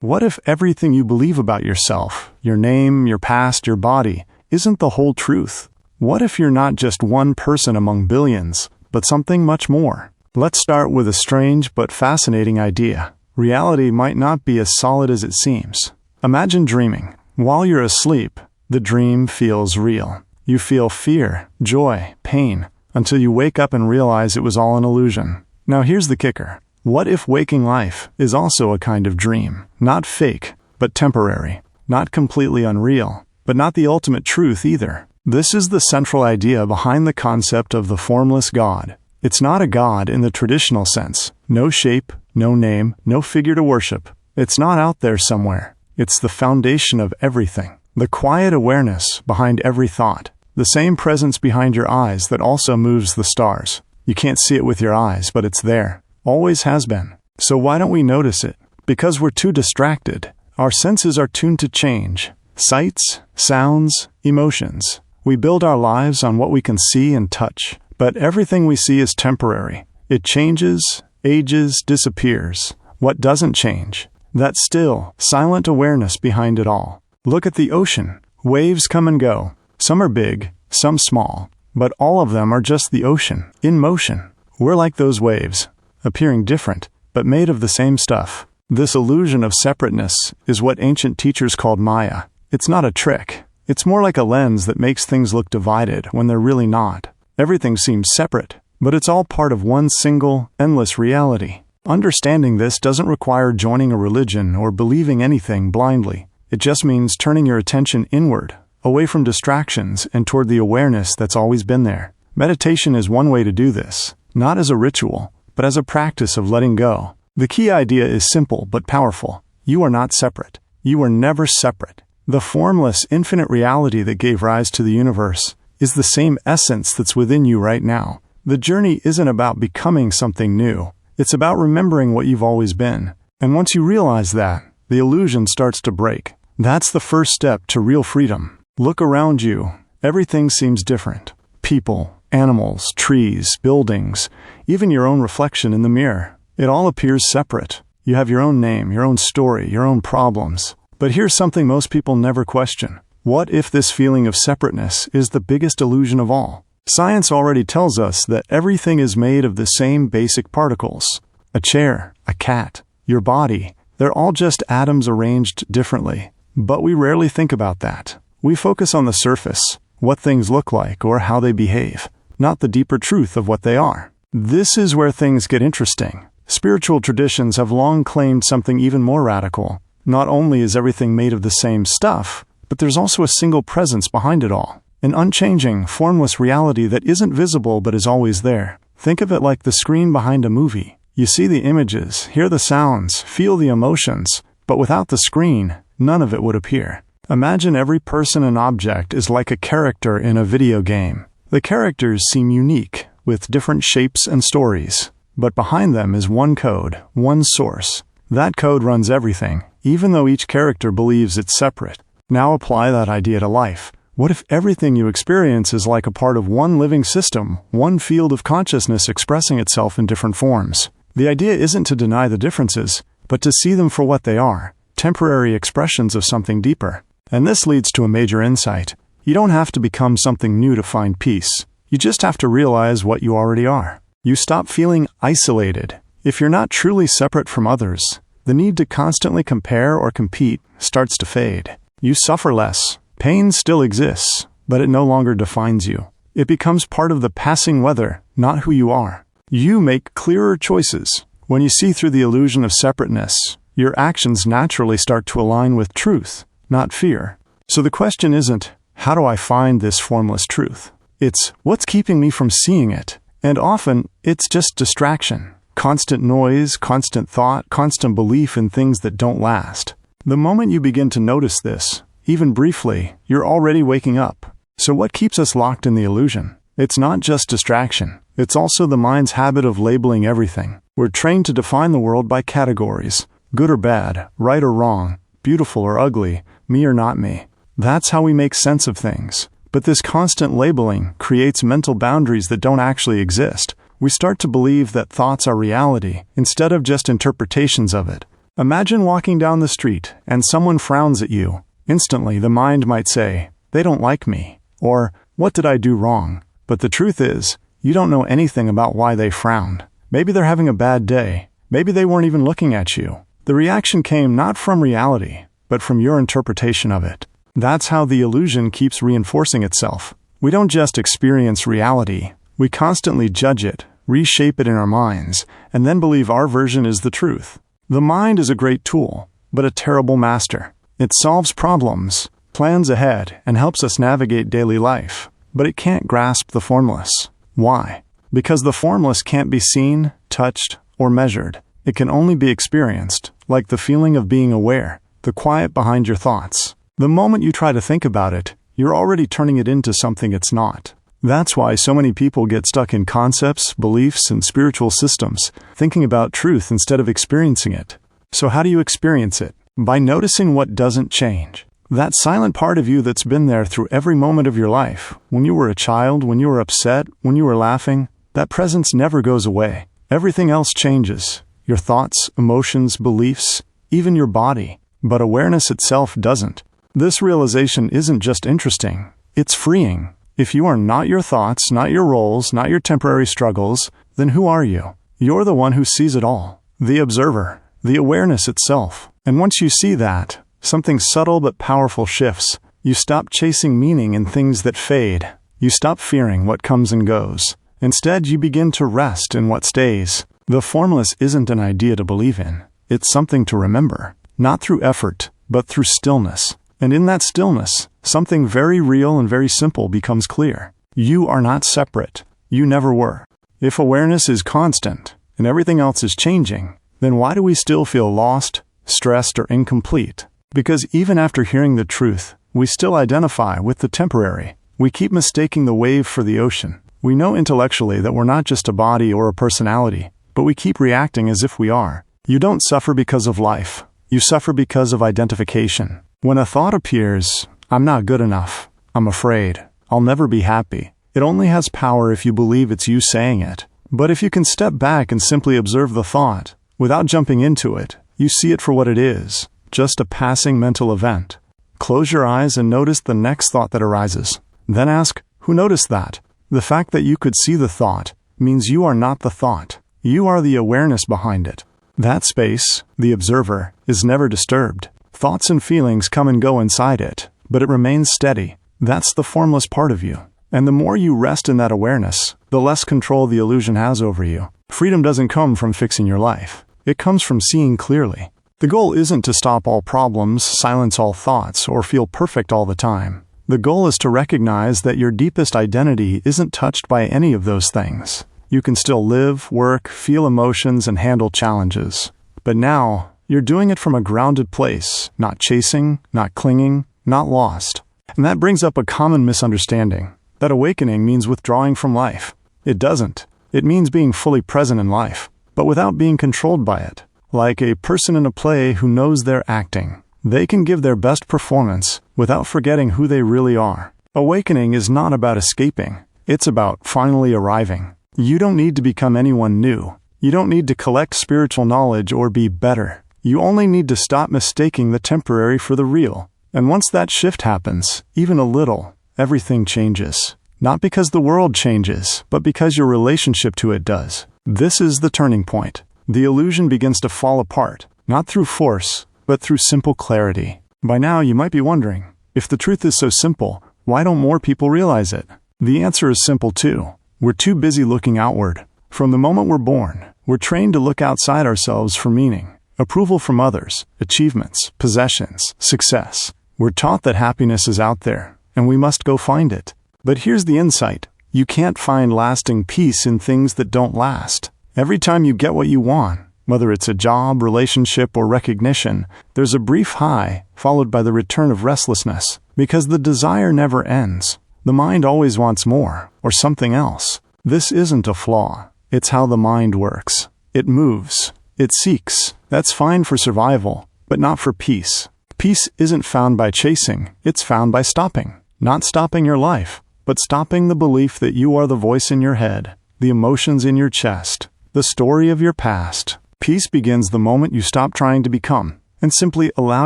What if everything you believe about yourself, your name, your past, your body, isn't the whole truth? What if you're not just one person among billions, but something much more? Let's start with a strange but fascinating idea. Reality might not be as solid as it seems. Imagine dreaming. While you're asleep, the dream feels real. You feel fear, joy, pain, until you wake up and realize it was all an illusion. Now here's the kicker. What if waking life is also a kind of dream? Not fake, but temporary. Not completely unreal, but not the ultimate truth either. This is the central idea behind the concept of the formless God. It's not a God in the traditional sense. No shape, no name, no figure to worship. It's not out there somewhere. It's the foundation of everything. The quiet awareness behind every thought. The same presence behind your eyes that also moves the stars. You can't see it with your eyes, but it's there. Always has been. So why don't we notice it? Because we're too distracted. Our senses are tuned to change. Sights, sounds, emotions. We build our lives on what we can see and touch. But everything we see is temporary. It changes, ages, disappears. What doesn't change? That still, silent awareness behind it all. Look at the ocean. Waves come and go. Some are big, some small. But all of them are just the ocean, in motion. We're like those waves, appearing different, but made of the same stuff. This illusion of separateness is what ancient teachers called Maya. It's not a trick. It's more like a lens that makes things look divided when they're really not. Everything seems separate, but it's all part of one single, endless reality. Understanding this doesn't require joining a religion or believing anything blindly. It just means turning your attention inward, away from distractions and toward the awareness that's always been there. Meditation is one way to do this, not as a ritual, but as a practice of letting go. The key idea is simple but powerful. You are not separate. You were never separate. The formless, infinite reality that gave rise to the universe is the same essence that's within you right now. The journey isn't about becoming something new. It's about remembering what you've always been. And once you realize that, the illusion starts to break. That's the first step to real freedom. Look around you. Everything seems different. People, animals, trees, buildings, even your own reflection in the mirror. It all appears separate. You have your own name, your own story, your own problems. But here's something most people never question. What if this feeling of separateness is the biggest illusion of all? Science already tells us that everything is made of the same basic particles. A chair, a cat, your body, they're all just atoms arranged differently. But we rarely think about that. We focus on the surface, what things look like or how they behave, not the deeper truth of what they are. This is where things get interesting. Spiritual traditions have long claimed something even more radical. Not only is everything made of the same stuff, but there's also a single presence behind it all. An unchanging, formless reality that isn't visible but is always there. Think of it like the screen behind a movie. You see the images, hear the sounds, feel the emotions, but without the screen, none of it would appear. Imagine every person and object is like a character in a video game. The characters seem unique, with different shapes and stories. But behind them is one code, one source. That code runs everything, even though each character believes it's separate. Now apply that idea to life. What if everything you experience is like a part of one living system, one field of consciousness expressing itself in different forms? The idea isn't to deny the differences, but to see them for what they are, temporary expressions of something deeper. And this leads to a major insight. You don't have to become something new to find peace. You just have to realize what you already are. You stop feeling isolated. If you're not truly separate from others, the need to constantly compare or compete starts to fade. You suffer less. Pain still exists, but it no longer defines you. It becomes part of the passing weather, not who you are. You make clearer choices. When you see through the illusion of separateness, your actions naturally start to align with truth, not fear. So the question isn't, how do I find this formless truth? It's, what's keeping me from seeing it? And often, it's just distraction. Constant noise, constant thought, constant belief in things that don't last. The moment you begin to notice this, even briefly, you're already waking up. So what keeps us locked in the illusion? It's not just distraction. It's also the mind's habit of labeling everything. We're trained to define the world by categories. Good or bad, right or wrong, beautiful or ugly, me or not me. That's how we make sense of things. But this constant labeling creates mental boundaries that don't actually exist. We start to believe that thoughts are reality, instead of just interpretations of it. Imagine walking down the street and someone frowns at you. Instantly, the mind might say, "They don't like me," or "What did I do wrong?" But the truth is, you don't know anything about why they frowned. Maybe they're having a bad day. Maybe they weren't even looking at you. The reaction came not from reality, but from your interpretation of it. That's how the illusion keeps reinforcing itself. We don't just experience reality. We constantly judge it, reshape it in our minds, and then believe our version is the truth. The mind is a great tool, but a terrible master. It solves problems, plans ahead, and helps us navigate daily life. But it can't grasp the formless. Why? Because the formless can't be seen, touched, or measured. It can only be experienced, like the feeling of being aware, the quiet behind your thoughts. The moment you try to think about it, you're already turning it into something it's not. That's why so many people get stuck in concepts, beliefs, and spiritual systems, thinking about truth instead of experiencing it. So how do you experience it? By noticing what doesn't change. That silent part of you that's been there through every moment of your life, when you were a child, when you were upset, when you were laughing, that presence never goes away. Everything else changes. Your thoughts, emotions, beliefs, even your body. But awareness itself doesn't. This realization isn't just interesting, it's freeing. If you are not your thoughts, not your roles, not your temporary struggles, then who are you? You're the one who sees it all. The observer. The awareness itself. And once you see that, something subtle but powerful shifts. You stop chasing meaning in things that fade. You stop fearing what comes and goes. Instead, you begin to rest in what stays. The formless isn't an idea to believe in. It's something to remember. Not through effort, but through stillness. And in that stillness, something very real and very simple becomes clear. You are not separate. You never were. If awareness is constant, and everything else is changing, then why do we still feel lost, stressed, or incomplete? Because even after hearing the truth, we still identify with the temporary. We keep mistaking the wave for the ocean. We know intellectually that we're not just a body or a personality, but we keep reacting as if we are. You don't suffer because of life. You suffer because of identification. When a thought appears, "I'm not good enough. I'm afraid. I'll never be happy," it only has power if you believe it's you saying it. But if you can step back and simply observe the thought, without jumping into it, you see it for what it is, just a passing mental event. Close your eyes and notice the next thought that arises. Then ask, who noticed that? The fact that you could see the thought means you are not the thought. You are the awareness behind it. That space, the observer, is never disturbed. Thoughts and feelings come and go inside it, but it remains steady. That's the formless part of you. And the more you rest in that awareness, the less control the illusion has over you. Freedom doesn't come from fixing your life. It comes from seeing clearly. The goal isn't to stop all problems, silence all thoughts, or feel perfect all the time. The goal is to recognize that your deepest identity isn't touched by any of those things. You can still live, work, feel emotions, and handle challenges. But now, you're doing it from a grounded place, not chasing, not clinging, not lost. And that brings up a common misunderstanding, that awakening means withdrawing from life. It doesn't. It means being fully present in life, but without being controlled by it. Like a person in a play who knows they're acting. They can give their best performance without forgetting who they really are. Awakening is not about escaping. It's about finally arriving. You don't need to become anyone new. You don't need to collect spiritual knowledge or be better. You only need to stop mistaking the temporary for the real. And once that shift happens, even a little, everything changes. Not because the world changes, but because your relationship to it does. This is the turning point. The illusion begins to fall apart, not through force, but through simple clarity. By now, you might be wondering, if the truth is so simple, why don't more people realize it? The answer is simple too. We're too busy looking outward. From the moment we're born, we're trained to look outside ourselves for meaning, approval from others, achievements, possessions, success. We're taught that happiness is out there, and we must go find it. But here's the insight. You can't find lasting peace in things that don't last. Every time you get what you want, whether it's a job, relationship, or recognition, there's a brief high, followed by the return of restlessness, because the desire never ends. The mind always wants more, or something else. This isn't a flaw. It's how the mind works. It moves. It seeks. That's fine for survival, but not for peace. Peace isn't found by chasing. It's found by stopping. Not stopping your life, but stopping the belief that you are the voice in your head, the emotions in your chest, the story of your past. Peace begins the moment you stop trying to become and simply allow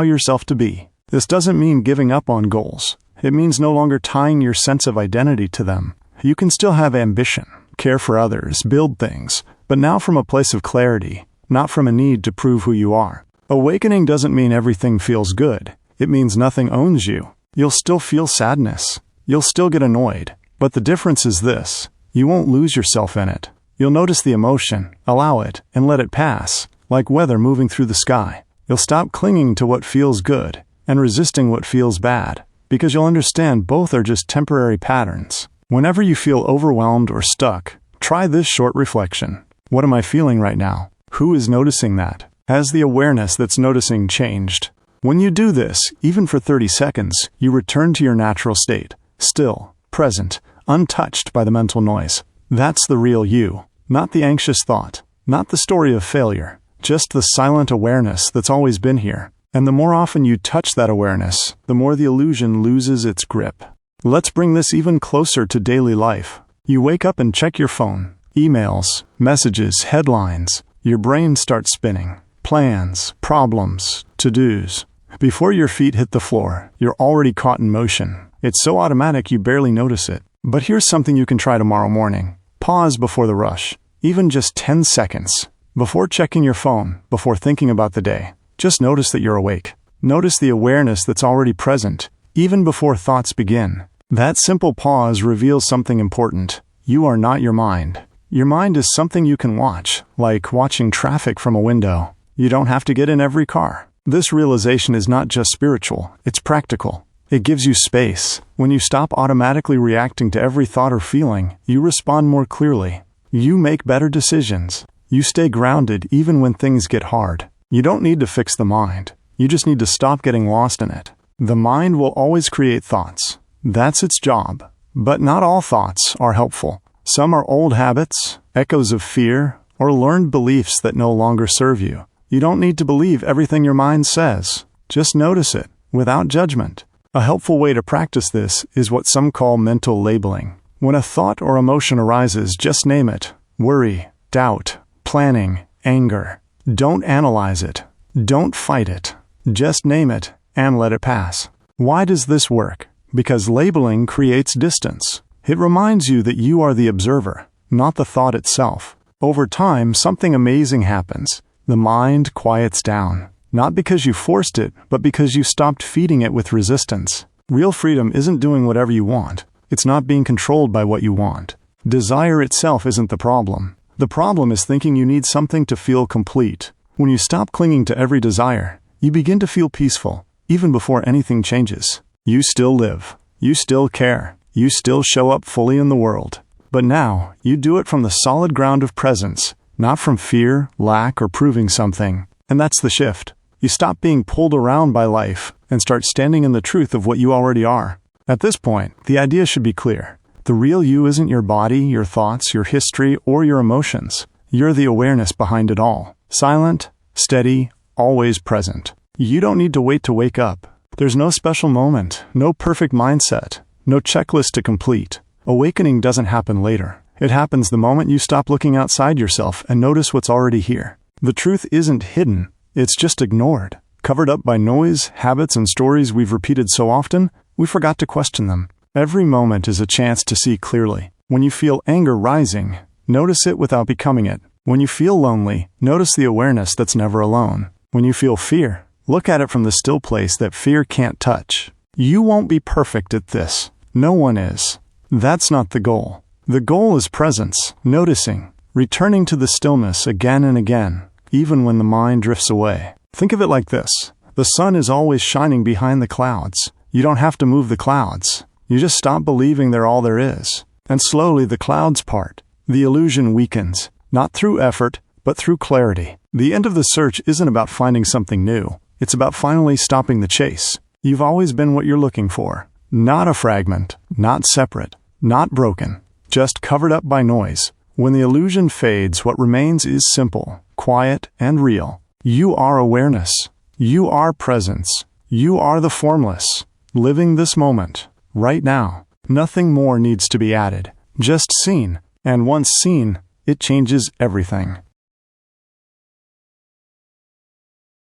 yourself to be. This doesn't mean giving up on goals. It means no longer tying your sense of identity to them. You can still have ambition, care for others, build things, but now from a place of clarity, not from a need to prove who you are. Awakening doesn't mean everything feels good. It means nothing owns you. You'll still feel sadness. You'll still get annoyed. But the difference is this: you won't lose yourself in it. You'll notice the emotion, allow it, and let it pass, like weather moving through the sky. You'll stop clinging to what feels good and resisting what feels bad, because you'll understand both are just temporary patterns. Whenever you feel overwhelmed or stuck, try this short reflection. What am I feeling right now? Who is noticing that? Has the awareness that's noticing changed? When you do this, even for 30 seconds, you return to your natural state, still, present, untouched by the mental noise. That's the real you, not the anxious thought, not the story of failure, just the silent awareness that's always been here. And the more often you touch that awareness, the more the illusion loses its grip. Let's bring this even closer to daily life. You wake up and check your phone. Emails, messages, headlines. Your brain starts spinning. Plans, problems, to-dos. Before your feet hit the floor, you're already caught in motion. It's so automatic you barely notice it. But here's something you can try tomorrow morning. Pause before the rush. Even just 10 seconds. Before checking your phone, before thinking about the day. Just notice that you're awake. Notice the awareness that's already present, even before thoughts begin. That simple pause reveals something important. You are not your mind. Your mind is something you can watch, like watching traffic from a window. You don't have to get in every car. This realization is not just spiritual, it's practical. It gives you space. When you stop automatically reacting to every thought or feeling, you respond more clearly. You make better decisions. You stay grounded even when things get hard. You don't need to fix the mind. You just need to stop getting lost in it. The mind will always create thoughts. That's its job. But not all thoughts are helpful. Some are old habits, echoes of fear, or learned beliefs that no longer serve you. You don't need to believe everything your mind says. Just notice it, without judgment. A helpful way to practice this is what some call mental labeling. When a thought or emotion arises, just name it. Worry, doubt, planning, anger. Don't analyze it. Don't fight it. Just name it and let it pass. Why does this work? Because labeling creates distance. It reminds you that you are the observer, not the thought itself. Over time, something amazing happens. The mind quiets down. Not because you forced it, but because you stopped feeding it with resistance. Real freedom isn't doing whatever you want. It's not being controlled by what you want. Desire itself isn't the problem. The problem is thinking you need something to feel complete. When you stop clinging to every desire, you begin to feel peaceful, even before anything changes. You still live. You still care. You still show up fully in the world. But now, you do it from the solid ground of presence, not from fear, lack, or proving something. And that's the shift. You stop being pulled around by life and start standing in the truth of what you already are. At this point, the idea should be clear. The real you isn't your body, your thoughts, your history, or your emotions. You're the awareness behind it all. Silent, steady, always present. You don't need to wait to wake up. There's no special moment, no perfect mindset, no checklist to complete. Awakening doesn't happen later. It happens the moment you stop looking outside yourself and notice what's already here. The truth isn't hidden. It's just ignored. Covered up by noise, habits, and stories we've repeated so often, we forgot to question them. Every moment is a chance to see clearly. When you feel anger rising, notice it without becoming it. When you feel lonely, notice the awareness that's never alone. When you feel fear, look at it from the still place that fear can't touch. You won't be perfect at this. No one is. That's not the goal. The goal is presence, noticing, returning to the stillness again and again, even when the mind drifts away. Think of it like this. The sun is always shining behind the clouds. You don't have to move the clouds. You just stop believing they're all there is. And slowly the clouds part. The illusion weakens, not through effort, but through clarity. The end of the search isn't about finding something new. It's about finally stopping the chase. You've always been what you're looking for. Not a fragment, not separate, not broken, just covered up by noise. When the illusion fades, what remains is simple, quiet, and real. You are awareness. You are presence. You are the formless, living this moment. Right now, nothing more needs to be added, just seen, and once seen, it changes everything.